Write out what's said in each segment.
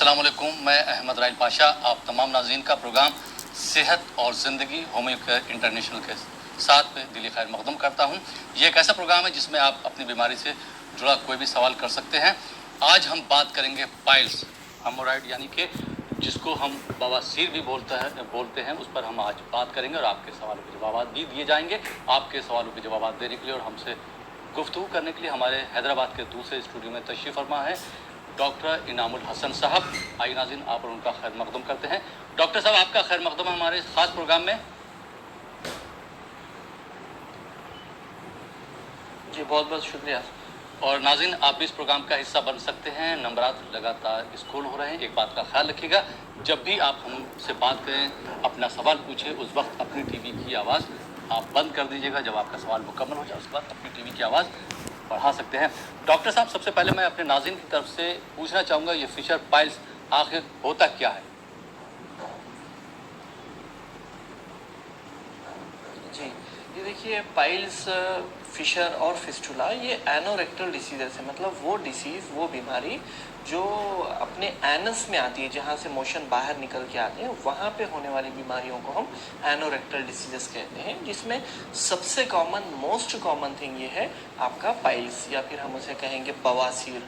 अस्सलाम वालेकुम, मैं अहमद राइल पाशा आप तमाम नाज़रीन का प्रोग्राम सेहत और ज़िंदगी होमियो केयर इंटरनेशनल के साथ में दिली खैर मकदम करता हूँ। ये एक ऐसा प्रोग्राम है जिसमें आप अपनी बीमारी से जुड़ा कोई भी सवाल कर सकते हैं। आज हम बात करेंगे पाइल्स, हेमोरॉइड यानी कि जिसको हम बवासीर भी बोलते हैं, उस पर हम आज बात करेंगे और आपके सवालों के जवाब भी दिए जाएंगे। आपके सवालों के जवाब देने के लिए और हमसे गुफ्तगू करने के लिए हमारे हैदराबाद के दूसरे स्टूडियो में तशरीफ़ फरमा है डॉक्टर इनामुल हसन साहब। आइए नाज़रीन, आप और उनका खैर मकदम करते हैं। डॉक्टर साहब, आपका खैर मकदम हमारे ख़ास प्रोग्राम में। जी बहुत बहुत शुक्रिया। और नाज़रीन, आप भी इस प्रोग्राम का हिस्सा बन सकते हैं। नंबरात लगातार स्क्रॉल हो रहे हैं। एक बात का ख्याल रखिएगा, जब भी आप हमसे बात करें, अपना सवाल पूछें, उस वक्त अपनी टीवी की आवाज़ आप बंद कर दीजिएगा। जब आपका सवाल मुकम्मल हो जाए उसके बाद अपनी टीवी की आवाज़ बढ़ा सकते हैं। डॉक्टर साहब, सबसे पहले मैं अपने नाज़रीन की तरफ से पूछना चाहूँगा, ये फिशर पाइल्स आखिर होता क्या है? जी ये देखिए, पाइल्स, फिशर और फिस्टुला ये एनोरेक्टल डिसीजेस है। मतलब वो डिसीज़, वो बीमारी जो अपने एनस में आती है, जहाँ से मोशन बाहर निकल के आते हैं, वहाँ पे होने वाली बीमारियों को हम एनोरेक्टल डिसीजेस कहते हैं, जिसमें सबसे कॉमन, मोस्ट कॉमन थिंग ये है आपका पाइल्स, या फिर हम उसे कहेंगे बवासीर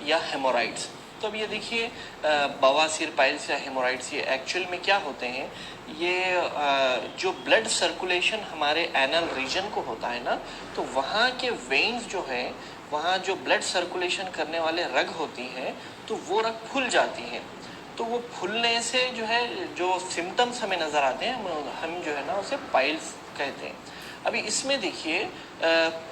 या हेमोराइड्स। तो अब ये देखिए, बवासीर, पाइल्स या हेमोराइड्स ये एक्चुअल में क्या होते हैं। ये जो ब्लड सर्कुलेशन हमारे एनल रीजन को होता है ना, तो वहाँ के वेन्स जो है, वहाँ जो ब्लड सर्कुलेशन करने वाले रग होती हैं, तो वो रग फूल जाती हैं। तो वो फूलने से जो है, जो सिम्टम्स हमें नज़र आते हैं, हम जो है ना उसे पाइल्स कहते हैं। अभी इसमें देखिए,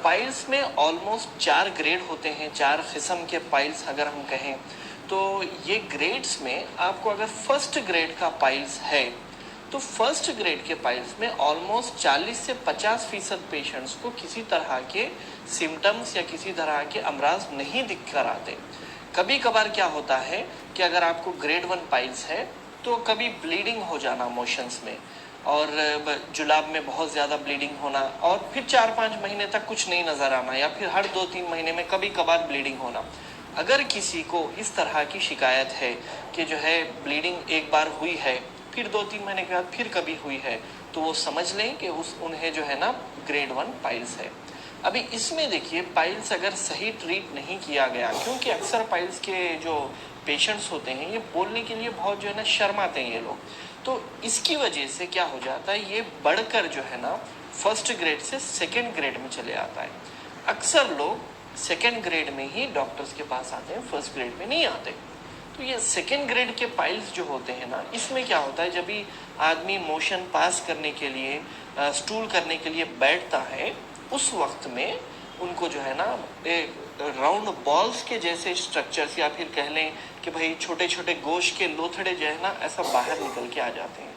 पाइल्स में ऑलमोस्ट 4 ग्रेड होते हैं, 4 किस्म के पाइल्स अगर हम कहें तो। ये ग्रेड्स में आपको अगर फर्स्ट ग्रेड का पाइल्स है, तो फर्स्ट ग्रेड के पाइल्स में ऑलमोस्ट 40 से 50% पेशेंट्स को किसी तरह के सिम्टम्स या किसी तरह के अमराज नहीं दिख कर आते। कभी कभार क्या होता है कि अगर आपको ग्रेड 1 पाइल्स है, तो कभी ब्लीडिंग हो जाना मोशंस में, और जुलाब में बहुत ज़्यादा ब्लीडिंग होना, और फिर 4-5 महीने तक कुछ नहीं नज़र आना, या फिर हर 2-3 महीने में कभी कभार ब्लीडिंग होना। अगर किसी को इस तरह की शिकायत है कि जो है ब्लीडिंग एक बार हुई है, फिर 2-3 महीने के बाद फिर कभी हुई है, तो वो समझ लें कि उन्हें जो है ना ग्रेड 1 पाइल्स है। अभी इसमें देखिए, पाइल्स अगर सही ट्रीट नहीं किया गया, क्योंकि अक्सर पाइल्स के जो पेशेंट्स होते हैं, ये बोलने के लिए बहुत जो है ना शर्माते हैं ये लोग, तो इसकी वजह से क्या हो जाता है, ये बढ़कर जो है ना फर्स्ट ग्रेड से सेकेंड ग्रेड में चले आता है। अक्सर लोग सेकेंड ग्रेड में ही डॉक्टर्स के पास आते हैं, फर्स्ट ग्रेड में नहीं आते। तो ये सेकेंड ग्रेड के पाइल्स जो होते हैं ना, इसमें क्या होता है, जब भी आदमी मोशन पास करने के लिए, स्टूल करने के लिए बैठता है, उस वक्त में उनको जो है ना एक राउंड बॉल्स के जैसे स्ट्रक्चर्स, या फिर कह लें कि भाई छोटे छोटे गोश्त के लोथड़े जो है ना, ऐसा बाहर निकल के आ जाते हैं।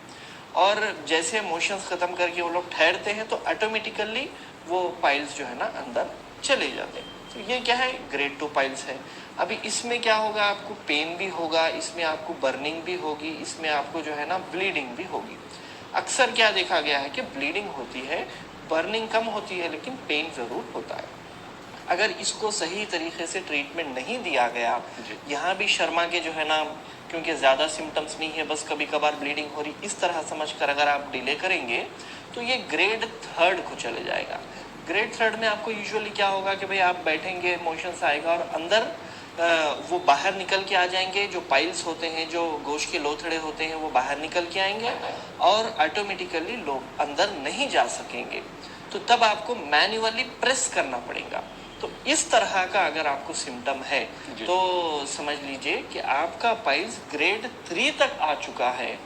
और जैसे मोशंस ख़त्म करके वो लोग ठहरते हैं, तो ऑटोमेटिकली वो पाइल्स जो है ना अंदर चले जाते हैं। तो ये क्या है, ग्रेड 2 पाइल्स है। अभी इसमें क्या होगा, आपको पेन भी होगा, इसमें आपको बर्निंग भी होगी, इसमें आपको जो है ना ब्लीडिंग भी होगी। अक्सर क्या देखा गया है कि ब्लीडिंग होती है, बर्निंग कम होती है, लेकिन पेन ज़रूर होता है। अगर इसको सही तरीके से ट्रीटमेंट नहीं दिया गया, यहाँ भी शर्मा के जो है ना, क्योंकि ज़्यादा सिम्टम्स नहीं है, बस कभी कभार ब्लीडिंग हो रही, इस तरह समझकर अगर आप डिले करेंगे, तो ये ग्रेड 3 को चले जाएगा। ग्रेड 3 में आपको यूजुअली क्या होगा कि भाई आप बैठेंगे, मोशंस आएगा, और अंदर वो बाहर निकल के आ जाएंगे। जो पाइल्स होते हैं, जो गोश्त के लोथड़े होते हैं, वो बाहर निकल के आएंगे, और ऑटोमेटिकली लोग अंदर नहीं जा सकेंगे। तो तब आपको मैन्युअली प्रेस करना पड़ेगा। तो इस तरह का अगर आपको सिम्टम है, तो समझ लीजिए कि आपका पाइल्स ग्रेड 3 तक आ चुका है।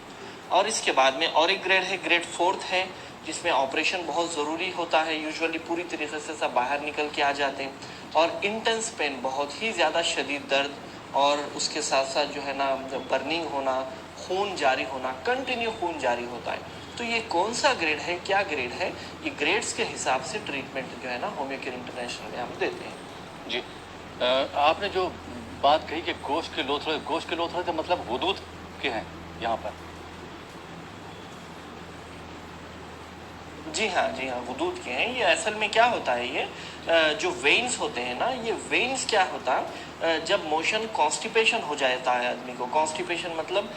और इसके बाद में और एक ग्रेड है, ग्रेड 4 है, जिसमें ऑपरेशन बहुत ज़रूरी होता है। यूजुअली पूरी तरीके से सब बाहर निकल के आ जाते हैं, और इंटेंस पेन, बहुत ही ज़्यादा शदीद दर्द, और उसके साथ साथ जो है ना बर्निंग होना, खून जारी होना, कंटिन्यू खून जारी होता है। तो ये कौन सा ग्रेड है, क्या ग्रेड है, ये ग्रेड्स के हिसाब से ट्रीटमेंट जो है ना होमियो केयर इंटरनेशनल में हम देते हैं। जी, आपने जो बात कही कि गोश्त के लोथड़े तो मतलब हुदूद के हैं यहाँ पर? जी हाँ, जी हाँ, वुदूद के हैं ये। असल में क्या होता है, ये जो वेन्स होते हैं ना, ये वेन्स क्या होता, जब मोशन कॉन्स्टिपेशन हो जाता है आदमी को, कॉन्स्टिपेशन मतलब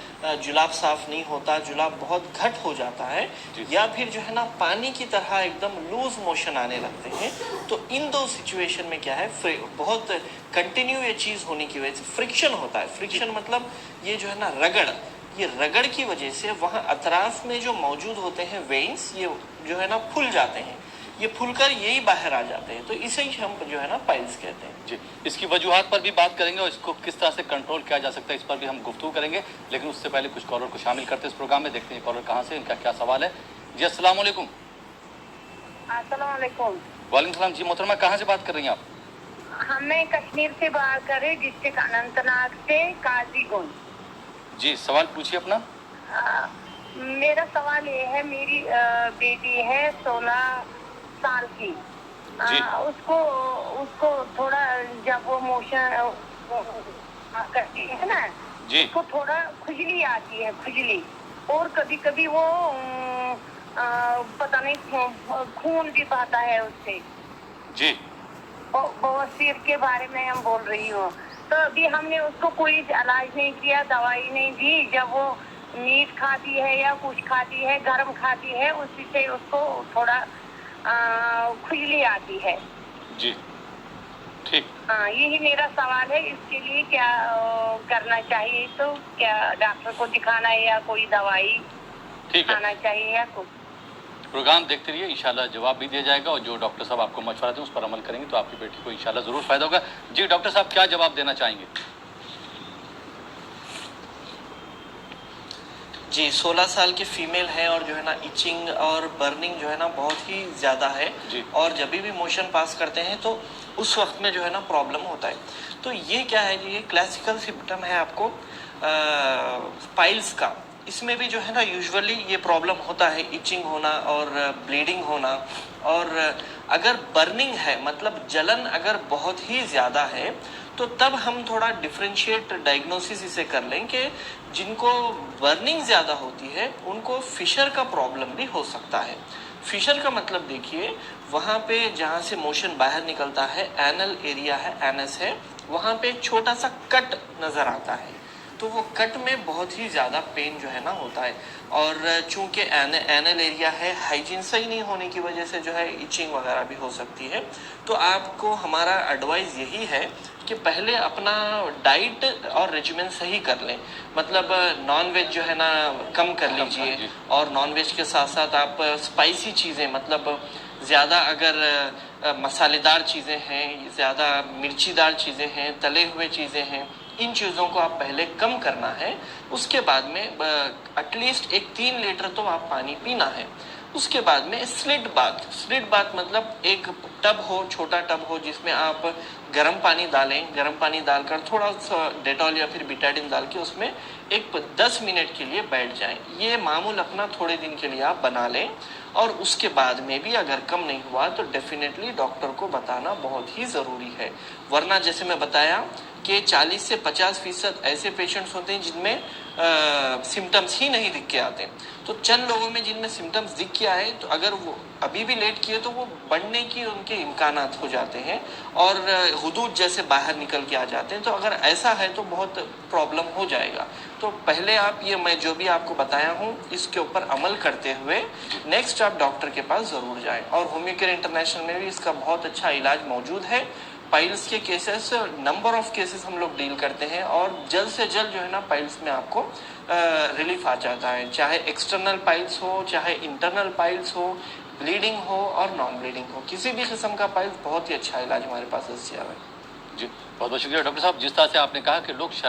जुलाब साफ नहीं होता, जुलाब बहुत घट हो जाता है, या फिर जो है ना पानी की तरह एकदम लूज मोशन आने लगते हैं, तो इन दो सिचुएशन में क्या है, बहुत कंटिन्यू ये चीज़ होने की वजह से फ्रिक्शन होता है। फ्रिक्शन मतलब ये जो है ना रगड़, ये रगड़ की वजह से वहाँ अतराफ में जो मौजूद होते हैं वेन्स, ये जो है ना फूल जाते हैं, ये फूलकर यही बाहर आ जाते हैं, तो इसे ही हम जो है ना पाइल्स कहते हैं। जी, इसकी वजूहात पर भी बात करेंगे और इसको किस तरह से कंट्रोल किया जा सकता है इस पर भी हम गुफ्तगू करेंगे, लेकिन उससे पहले कुछ कॉलर को शामिल करते हैं इस प्रोग्राम में। देखते हैं कॉलर कहाँ से, इनका क्या सवाल है। जी अस्सलाम वालेकुम। अस्सलाम वालेकुम। वालेकुम सलाम। जी मोहतरमा, कहाँ से बात कर रही हैं आप? हमें कश्मीर से बात कर रहे, डिस्ट्रिक्ट अनंतनाग से, काजीगुंड। जी सवाल पूछिए अपना। मेरा सवाल ये है, मेरी बेटी है 16 साल की। उसको उसको थोड़ा जब वो मोशन करती है ना, जी, उसको थोड़ा खुजली आती है, खुजली, और कभी कभी वो पता नहीं खून भी बहता है उससे। जी, बवासीर के बारे में हम बोल रही हूँ। तो अभी हमने उसको कोई इलाज नहीं किया, दवाई नहीं दी। जब वो मीट खाती है या कुछ खाती है, गरम खाती है, उसी से उसको थोड़ा खुजली आती है। जी, ठीक। हाँ, यही मेरा सवाल है। इसके लिए क्या करना चाहिए? तो क्या डॉक्टर को दिखाना है या कोई दवाई खाना चाहिए या कुछ? प्रोग्राम देखते रहिए, इंशाल्लाह जवाब भी दिया जाएगा और जो डॉक्टर साहब आपको मशवरा दें उस पर अमल करेंगे तो आपकी बेटी को इंशाल्लाह ज़रूर फायदा होगा। जी डॉक्टर साहब, क्या जवाब देना चाहेंगे? जी, 16 साल की फीमेल है और जो है ना इचिंग और बर्निंग जो है ना बहुत ही ज़्यादा है, और जब भी मोशन पास करते हैं तो उस वक्त में जो है ना प्रॉब्लम होता है। तो ये क्या है जी, ये क्लासिकल सिम्टम है आपको पाइल्स का। इसमें भी जो है ना यूजुअली ये प्रॉब्लम होता है, इचिंग होना और ब्लीडिंग होना। और अगर बर्निंग है मतलब जलन अगर बहुत ही ज़्यादा है, तो तब हम थोड़ा डिफरेंशिएट डायग्नोसिस इसे कर लें कि जिनको बर्निंग ज़्यादा होती है उनको फिशर का प्रॉब्लम भी हो सकता है। फिशर का मतलब देखिए, वहाँ पे जहाँ से मोशन बाहर निकलता है, एनल एरिया है, एनस है, वहाँ पे एक छोटा सा कट नज़र आता है, तो वो कट में बहुत ही ज़्यादा पेन जो है ना होता है। और चूंकि एनल एरिया है, हाइजीन सही नहीं होने की वजह से जो है इचिंग वगैरह भी हो सकती है। तो आपको हमारा एडवाइस यही है कि पहले अपना डाइट और रेजिमेन सही कर लें, मतलब नॉन वेज जो है ना कम कर लीजिए, और नॉन वेज के साथ साथ आप स्पाइसी चीज़ें, मतलब ज़्यादा अगर मसालेदार चीज़ें हैं, ज़्यादा मिर्चीदार चीज़ें हैं, तले हुए चीज़ें हैं, इन चीज़ों को आप पहले कम करना है। उसके बाद में एटलीस्ट एक 3 लीटर तो आप पानी पीना है। उसके बाद में स्लिट बाथ मतलब एक टब हो, छोटा टब हो, जिसमें आप गर्म पानी डालें, गर्म पानी डालकर थोड़ा सा डेटॉल या फिर बिटाडिन डाल के उसमें एक 10 मिनट के लिए बैठ जाएं। ये मामूल अपना थोड़े दिन के लिए आप बना लें, और उसके बाद में भी अगर कम नहीं हुआ तो डेफिनेटली डॉक्टर को बताना बहुत ही ज़रूरी है। वरना जैसे मैं बताया कि 40 से 50% ऐसे पेशेंट्स होते हैं जिनमें सिम्टम्स ही नहीं दिख के आते, तो चंद लोगों में जिनमें सिम्टम्स दिख के आए, तो अगर वो अभी भी लेट किए तो वो बढ़ने की उनके इम्कानात हो जाते हैं और हुदूद जैसे बाहर निकल के आ जाते हैं। तो अगर ऐसा है तो बहुत प्रॉब्लम हो जाएगा। तो पहले आप ये मैं जो भी आपको बताया हूँ इसके ऊपर अमल करते हुए नेक्स्ट आप डॉक्टर के पास ज़रूर जाएं। और होम्योकेयर इंटरनेशनल में भी इसका बहुत अच्छा इलाज मौजूद है। पाइल्स के केसेस, नंबर ऑफ केसेस हम लोग डील करते हैं, और जल्द से जल्द जो है ना पाइल्स में आपको रिलीफ आ जाता है, चाहे एक्सटर्नल पाइल्स हो, चाहे इंटरनल पाइल्स हो, ब्लीडिंग हो और नॉन ब्लीडिंग हो, किसी भी किस्म का पाइल्स बहुत ही अच्छा इलाज हमारे पास दस्तियाब है। जी बहुत बहुत शुक्रिया डॉक्टर साहब। जिस तरह से आपने कहा कि लोग शर्म